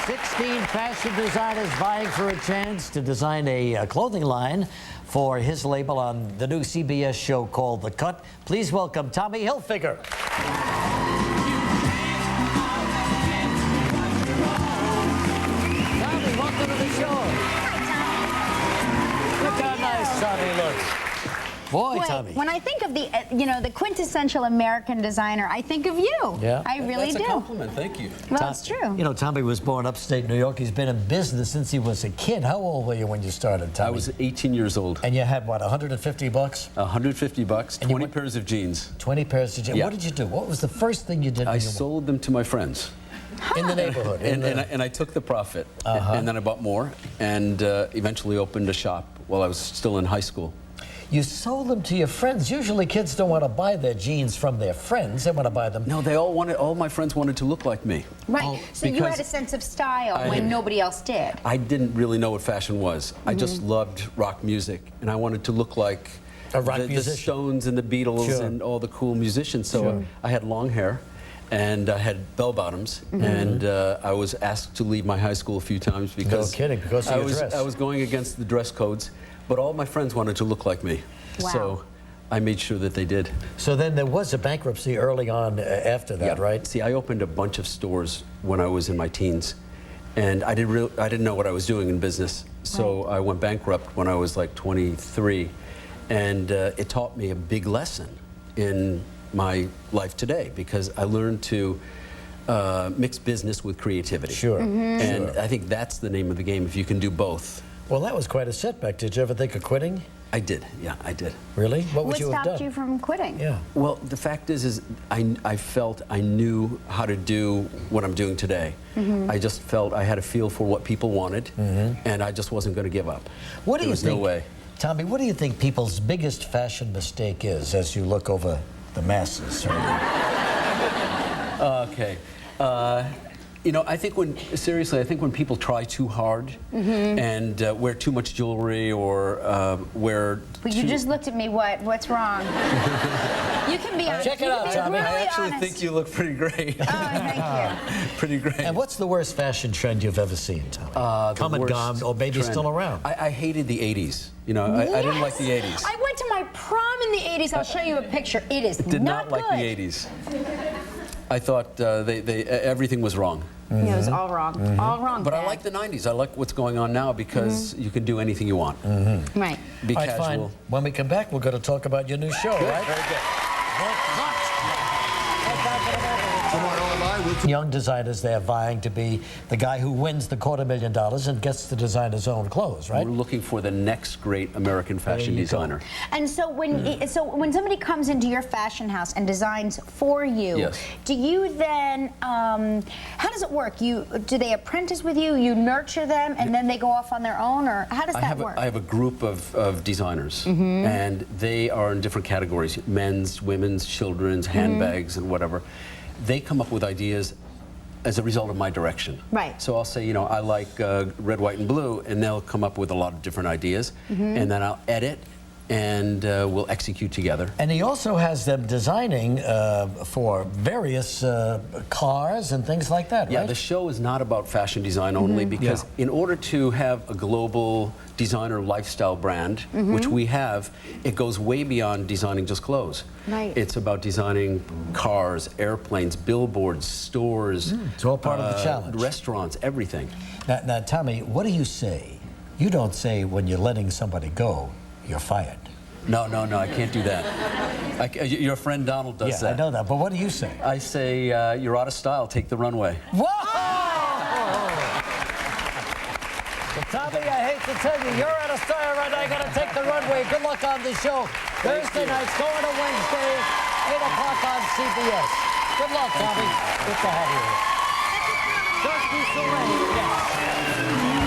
16 fashion designers vying for a chance to design a clothing line for his label on the new CBS show called The Cut. Please welcome Tommy Hilfiger. Tommy, welcome to the show. Look how nice Tommy looks. Boy, Tommy. When I think of the, the quintessential American designer, I think of you. Yeah. I really do. That's a compliment. Thank you. Well, it's true. You know, Tommy was born upstate New York. He's been in business since he was a kid. How old were you when you started, Tommy? I was 18 years old. And you had, what, 150 bucks? 150 bucks, 20 pairs of jeans. 20 pairs of jeans. Yeah. What did you do? What was the first thing you did? I sold them to my friends. In the neighborhood. And I took the profit. And then I bought more and eventually opened a shop while I was still in high school. You sold them to your friends. Usually kids don't want to buy their jeans from their friends. They want to buy them. No, all my friends wanted to look like me. Right. So you had a sense of style when nobody else did. I didn't really know what fashion was. I just loved rock music, and I wanted to look like the Stones and the Beatles and all the cool musicians. So I had long hair, and I had bell-bottoms, and I was asked to leave my high school a few times because no kidding, because of your dress. I was going against the dress codes, but all my friends wanted to look like me. Wow. So I made sure that they did. So then there was a bankruptcy early on after that, right? See, I opened a bunch of stores when I was in my teens, and I didn't know what I was doing in business. So I went bankrupt when I was like 23, and it taught me a big lesson in my life today, because I learned to mix business with creativity. Sure. And I think that's the name of the game, if you can do both. Well, that was quite a setback. Did you ever think of quitting? I did, yeah, I did. Really? What would you have done? What stopped you from quitting? Yeah. Well, the fact is I felt I knew how to do what I'm doing today. I just felt I had a feel for what people wanted, and I just wasn't going to give up. What do you think? No way. Tommy, what do you think people's biggest fashion mistake is as you look over the masses? Okay. You know, I think when people try too hard and wear too much jewelry or wear... But you just looked at me, what's wrong? You can be honest. Check it out, Tommy. Really I actually honest. think you look pretty great. Oh, thank you. Pretty great. And what's the worst fashion trend you've ever seen, Tommy? Come and gone, or maybe still around? I hated the 80s. You know, I didn't like the 80s. I went to my prom in the 80s. I'll show you a picture. It is Did not like the 80s. I thought everything was wrong. Yeah, it was all wrong. All wrong. But I like the 90s. I like what's going on now because you can do anything you want. Right. Be All right, casual. fine. When we come back, we're going to talk about your new show, right? Very good. Young designers, they're vying to be the guy who wins the $250,000 and gets to design his own clothes, right? We're looking for the next great American fashion designer. And so when somebody comes into your fashion house and designs for you, do you then how does it work? Do they apprentice with you? You nurture them and then they go off on their own, or how does that work? I have a group of designers, and they are in different categories: men's, women's, children's, handbags, and whatever. They come up with ideas as a result of my direction. Right. So I'll say, you know, I like red, white, and blue, and they'll come up with a lot of different ideas, and then I'll edit, and we'll execute together. And he also has them designing for various cars and things like that, right? Yeah, the show is not about fashion design only, because in order to have a global designer lifestyle brand, which we have, it goes way beyond designing just clothes. Right. It's about designing cars, airplanes, billboards, stores. It's all part of the challenge. Restaurants, everything. Now, Tommy, what do you say? You don't say when you're letting somebody go, you're fired. No, I can't do that. Your friend Donald does that. Yeah, I know that, but what do you say? I say, you're out of style, take the runway. Whoa! Well, Tommy, I hate to tell you, you're out of style right now. You got to take the runway. Good luck on the show. Thursday nights, going to Wednesday, 8 o'clock on CBS. Good luck, Tommy. Good to have you here. Just be so late. Yes.